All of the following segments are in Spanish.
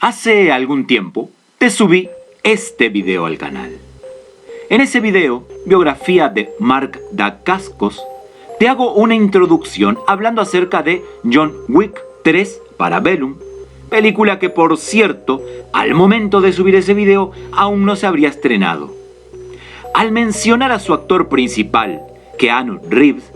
Hace algún tiempo te subí este video al canal. En ese video, biografía de Mark Dacascos, te hago una introducción hablando acerca de John Wick 3 Parabellum, película que, por cierto, al momento de subir ese video aún no se habría estrenado. Al mencionar a su actor principal, Keanu Reeves,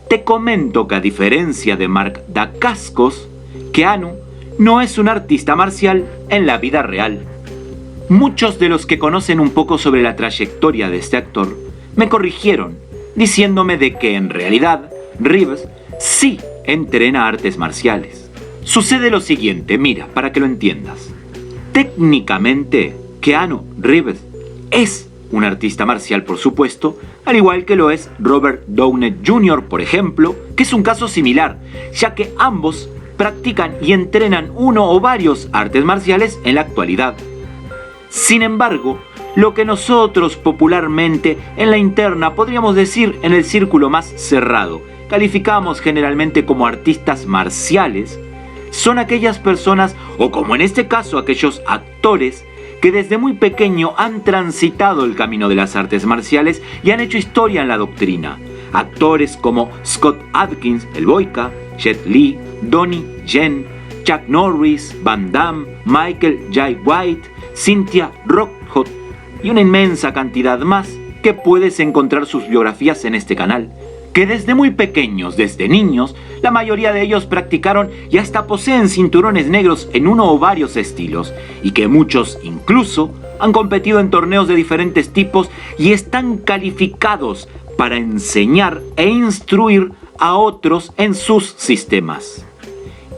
te comento que, a diferencia de Mark Dacascos, Keanu no es un artista marcial en la vida real. Muchos de los que conocen un poco sobre la trayectoria de este actor me corrigieron, diciéndome de que en realidad Reeves sí entrena artes marciales. Sucede lo siguiente, mira, para que lo entiendas. Técnicamente, Keanu Reeves es un artista marcial, por supuesto, al igual que lo es Robert Downey Jr., por ejemplo, que es un caso similar, ya que ambos practican y entrenan uno o varios artes marciales en la actualidad. Sin embargo, lo que nosotros popularmente en la interna podríamos decir en el círculo más cerrado, calificamos generalmente como artistas marciales, son aquellas personas, o como en este caso aquellos actores, que desde muy pequeño han transitado el camino de las artes marciales y han hecho historia en la doctrina. Actores como Scott Adkins, el Boyka, Jet Li, Donnie Yen, Chuck Norris, Van Damme, Michael Jai White, Cynthia Rothrock y una inmensa cantidad más que puedes encontrar sus biografías en este canal, que desde muy pequeños, desde niños, la mayoría de ellos practicaron y hasta poseen cinturones negros en uno o varios estilos, y que muchos incluso han competido en torneos de diferentes tipos y están calificados para enseñar e instruir a otros en sus sistemas.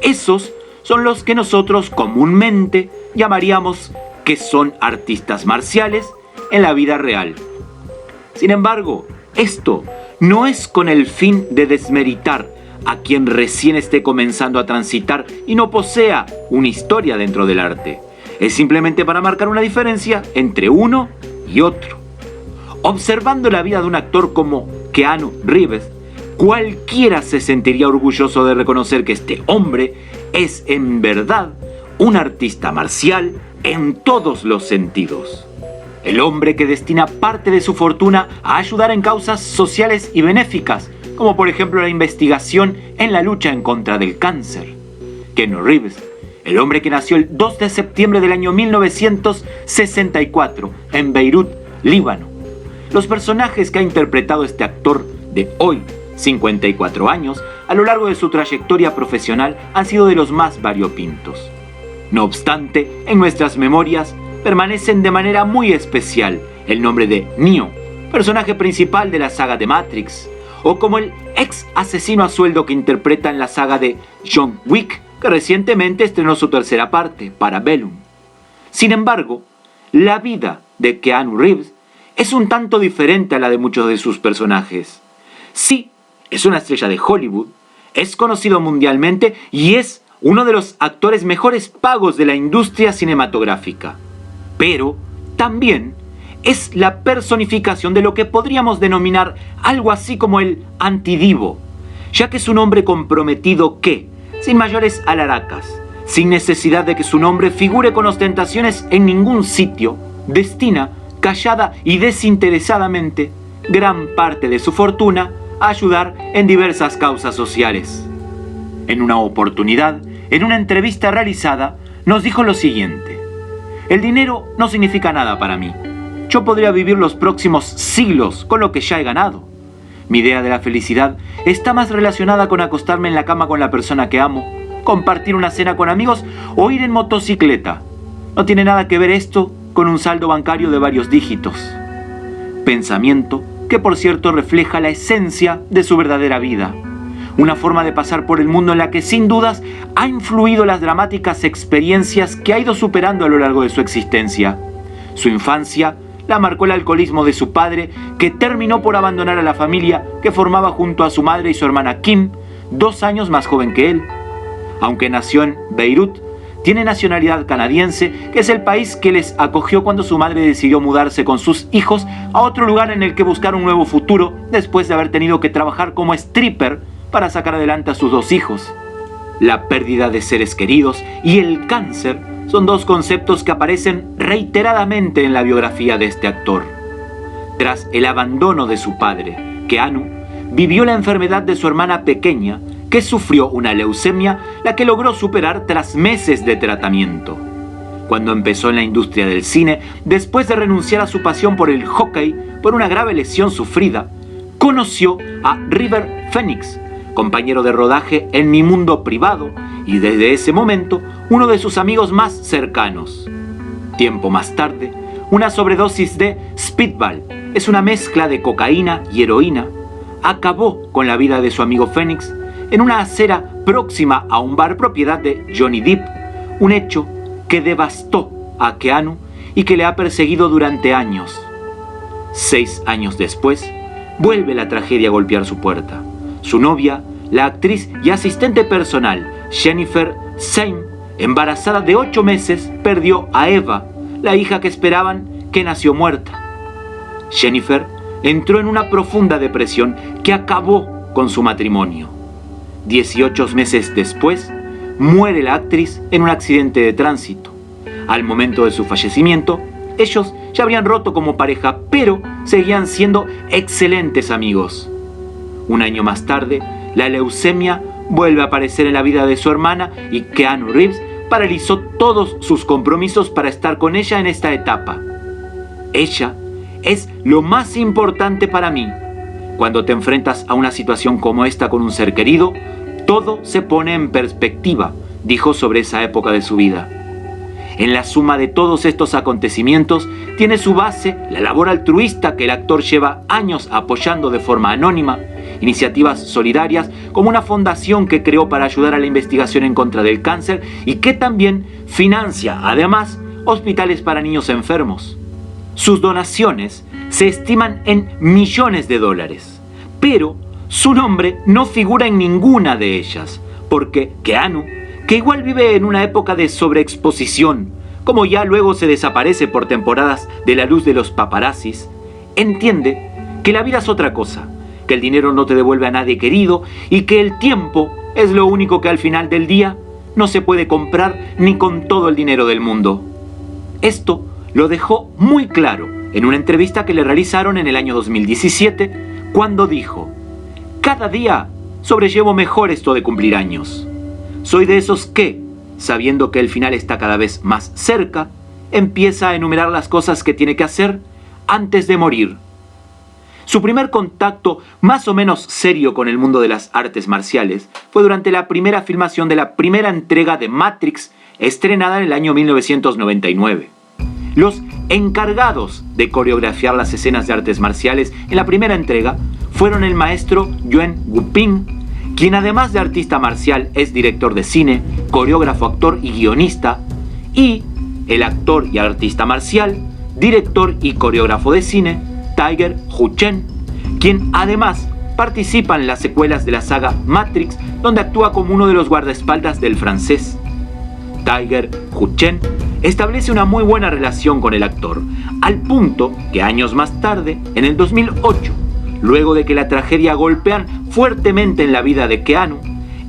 Esos son los que nosotros comúnmente llamaríamos que son artistas marciales en la vida real. Sin embargo, esto no es con el fin de desmeritar a quien recién esté comenzando a transitar y no posea una historia dentro del arte. Es simplemente para marcar una diferencia entre uno y otro. Observando la vida de un actor como Keanu Reeves, cualquiera se sentiría orgulloso de reconocer que este hombre es en verdad un artista marcial en todos los sentidos. El hombre que destina parte de su fortuna a ayudar en causas sociales y benéficas, como por ejemplo la investigación en la lucha en contra del cáncer. Keanu Reeves, el hombre que nació el 2 de septiembre del año 1964 en Beirut, Líbano. Los personajes que ha interpretado este actor de hoy, 54 años, a lo largo de su trayectoria profesional han sido de los más variopintos. No obstante, en nuestras memorias permanecen de manera muy especial el nombre de Neo, personaje principal de la saga de Matrix, o como el ex asesino a sueldo que interpreta en la saga de John Wick, que recientemente estrenó su tercera parte, Parabellum. Sin embargo, la vida de Keanu Reeves es un tanto diferente a la de muchos de sus personajes. Sí, es una estrella de Hollywood, es conocido mundialmente y es uno de los actores mejores pagos de la industria cinematográfica. Pero también es la personificación de lo que podríamos denominar algo así como el antidivo, ya que es un hombre comprometido que, sin mayores alaracas, sin necesidad de que su nombre figure con ostentaciones en ningún sitio, destina, callada y desinteresadamente, gran parte de su fortuna a ayudar en diversas causas sociales. En una oportunidad, en una entrevista realizada, nos dijo lo siguiente: el dinero no significa nada para mí. Yo podría vivir los próximos siglos con lo que ya he ganado. Mi idea de la felicidad está más relacionada con acostarme en la cama con la persona que amo, compartir una cena con amigos o ir en motocicleta. No tiene nada que ver esto con un saldo bancario de varios dígitos. Pensamiento que, por cierto, refleja la esencia de su verdadera vida. Una forma de pasar por el mundo en la que sin dudas ha influido las dramáticas experiencias que ha ido superando a lo largo de su existencia. Su infancia la marcó el alcoholismo de su padre, que terminó por abandonar a la familia que formaba junto a su madre y su hermana Kim, 2 años más joven que él. Aunque nació en Beirut, tiene nacionalidad canadiense, que es el país que les acogió cuando su madre decidió mudarse con sus hijos a otro lugar en el que buscar un nuevo futuro después de haber tenido que trabajar como stripper para sacar adelante a sus 2 hijos. La pérdida de seres queridos y el cáncer son dos conceptos que aparecen reiteradamente en la biografía de este actor. Tras el abandono de su padre, Keanu vivió la enfermedad de su hermana pequeña, que sufrió una leucemia, la que logró superar tras meses de tratamiento. Cuando empezó en la industria del cine, después de renunciar a su pasión por el hockey por una grave lesión sufrida, conoció a River Phoenix, compañero de rodaje en Mi Mundo Privado, y desde ese momento uno de sus amigos más cercanos. Tiempo más tarde, una sobredosis de Speedball, es una mezcla de cocaína y heroína, acabó con la vida de su amigo Phoenix en una acera próxima a un bar propiedad de Johnny Depp, un hecho que devastó a Keanu y que le ha perseguido durante años. 6 años después, vuelve la tragedia a golpear su puerta. Su novia, la actriz y asistente personal Jennifer Syme, embarazada de 8 meses, perdió a Eva, la hija que esperaban, que nació muerta. Jennifer entró en una profunda depresión que acabó con su matrimonio. 18 meses después, muere la actriz en un accidente de tránsito. Al momento de su fallecimiento, ellos ya habrían roto como pareja, pero seguían siendo excelentes amigos. Un año más tarde, la leucemia vuelve a aparecer en la vida de su hermana y Keanu Reeves paralizó todos sus compromisos para estar con ella en esta etapa. Ella es lo más importante para mí. Cuando te enfrentas a una situación como esta con un ser querido, todo se pone en perspectiva, dijo sobre esa época de su vida. En la suma de todos estos acontecimientos tiene su base la labor altruista que el actor lleva años apoyando de forma anónima, iniciativas solidarias como una fundación que creó para ayudar a la investigación en contra del cáncer y que también financia, además, hospitales para niños enfermos. Sus donaciones se estiman en millones de dólares, pero su nombre no figura en ninguna de ellas, porque Keanu, que igual vive en una época de sobreexposición, como ya luego se desaparece por temporadas de la luz de los paparazzis, entiende que la vida es otra cosa, que el dinero no te devuelve a nadie querido y que el tiempo es lo único que al final del día no se puede comprar ni con todo el dinero del mundo. Esto lo dejó muy claro en una entrevista que le realizaron en el año 2017, cuando dijo: «Cada día sobrellevo mejor esto de cumplir años. Soy de esos que, sabiendo que el final está cada vez más cerca, empieza a enumerar las cosas que tiene que hacer antes de morir». Su primer contacto más o menos serio con el mundo de las artes marciales fue durante la primera filmación de la primera entrega de Matrix, estrenada en el año 1999. Los encargados de coreografiar las escenas de artes marciales en la primera entrega fueron el maestro Yuen Woo-ping, quien además de artista marcial es director de cine, coreógrafo, actor y guionista, y el actor y artista marcial, director y coreógrafo de cine, Tiger Ho-chen, quien además participa en las secuelas de la saga Matrix, donde actúa como uno de los guardaespaldas del francés. Tiger Ho-chen establece una muy buena relación con el actor, al punto que años más tarde, en el 2008, luego de que la tragedia golpean fuertemente en la vida de Keanu,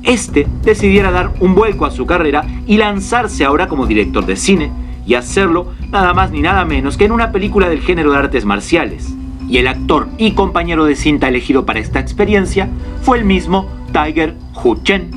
este decidiera dar un vuelco a su carrera y lanzarse ahora como director de cine, y hacerlo nada más ni nada menos que en una película del género de artes marciales. Y el actor y compañero de cinta elegido para esta experiencia fue el mismo Tiger Ho-chen.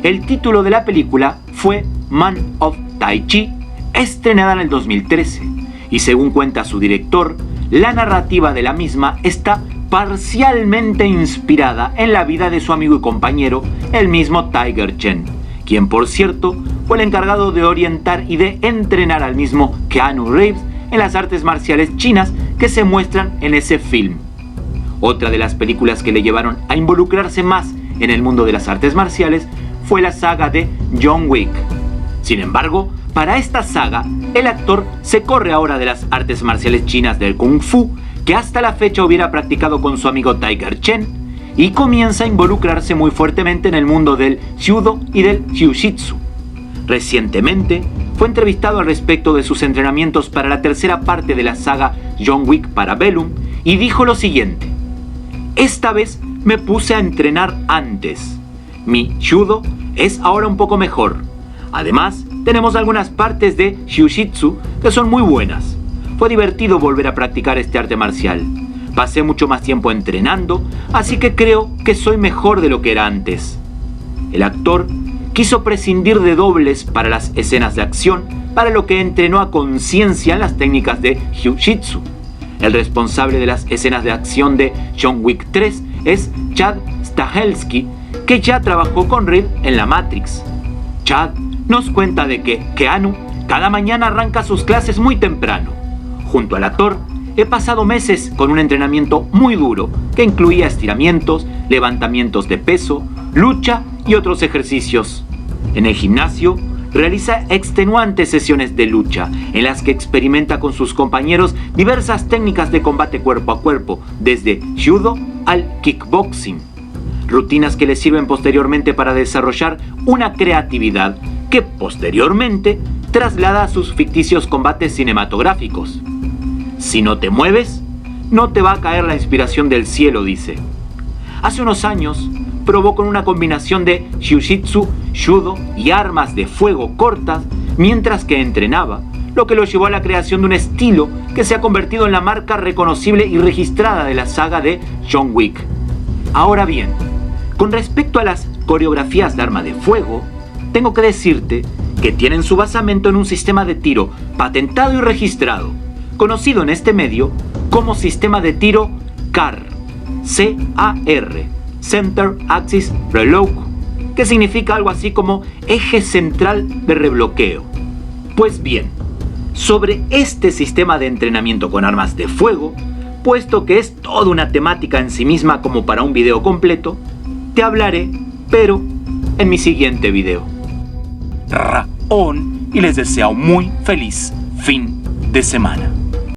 El título de la película fue Man of Tai Chi, estrenada en el 2013, y según cuenta su director, la narrativa de la misma está parcialmente inspirada en la vida de su amigo y compañero, el mismo Tiger Chen, quien por cierto fue el encargado de orientar y de entrenar al mismo Keanu Reeves en las artes marciales chinas que se muestran en ese film. Otra de las películas que le llevaron a involucrarse más en el mundo de las artes marciales fue la saga de John Wick. Sin embargo, para esta saga, el actor se corre ahora de las artes marciales chinas del Kung Fu, que hasta la fecha hubiera practicado con su amigo Tiger Chen, y comienza a involucrarse muy fuertemente en el mundo del Judo y del Jiu-Jitsu. Recientemente, fue entrevistado al respecto de sus entrenamientos para la tercera parte de la saga John Wick Parabellum y dijo lo siguiente: «Esta vez me puse a entrenar antes. Mi judo es ahora un poco mejor. Además, tenemos algunas partes de Jiu-Jitsu que son muy buenas. Fue divertido volver a practicar este arte marcial. Pasé mucho más tiempo entrenando, así que creo que soy mejor de lo que era antes. El actor quiso prescindir de dobles para las escenas de acción, para lo que entrenó a conciencia en las técnicas de Jiu-Jitsu. El responsable de las escenas de acción de John Wick 3 es Chad Stahelski, que ya trabajó con Reed en la Matrix. Chad nos cuenta de que Keanu cada mañana arranca sus clases muy temprano. Junto al actor, he pasado meses con un entrenamiento muy duro que incluía estiramientos, levantamientos de peso, lucha y otros ejercicios. En el gimnasio, realiza extenuantes sesiones de lucha en las que experimenta con sus compañeros diversas técnicas de combate cuerpo a cuerpo, desde judo al kickboxing. Rutinas que le sirven posteriormente para desarrollar una creatividad que posteriormente traslada a sus ficticios combates cinematográficos. Si no te mueves, no te va a caer la inspiración del cielo, dice. Hace unos años, probó con una combinación de jiu-jitsu, judo y armas de fuego cortas mientras que entrenaba, lo que lo llevó a la creación de un estilo que se ha convertido en la marca reconocible y registrada de la saga de John Wick. Ahora bien, con respecto a las coreografías de arma de fuego, tengo que decirte que tienen su basamento en un sistema de tiro patentado y registrado, conocido en este medio como sistema de tiro CAR, C-A-R, Center Axis Reload, que significa algo así como eje central de rebloqueo. Pues bien, sobre este sistema de entrenamiento con armas de fuego, puesto que es toda una temática en sí misma como para un video completo, te hablaré, pero en mi siguiente video. Raón, y les deseo un muy feliz fin de semana.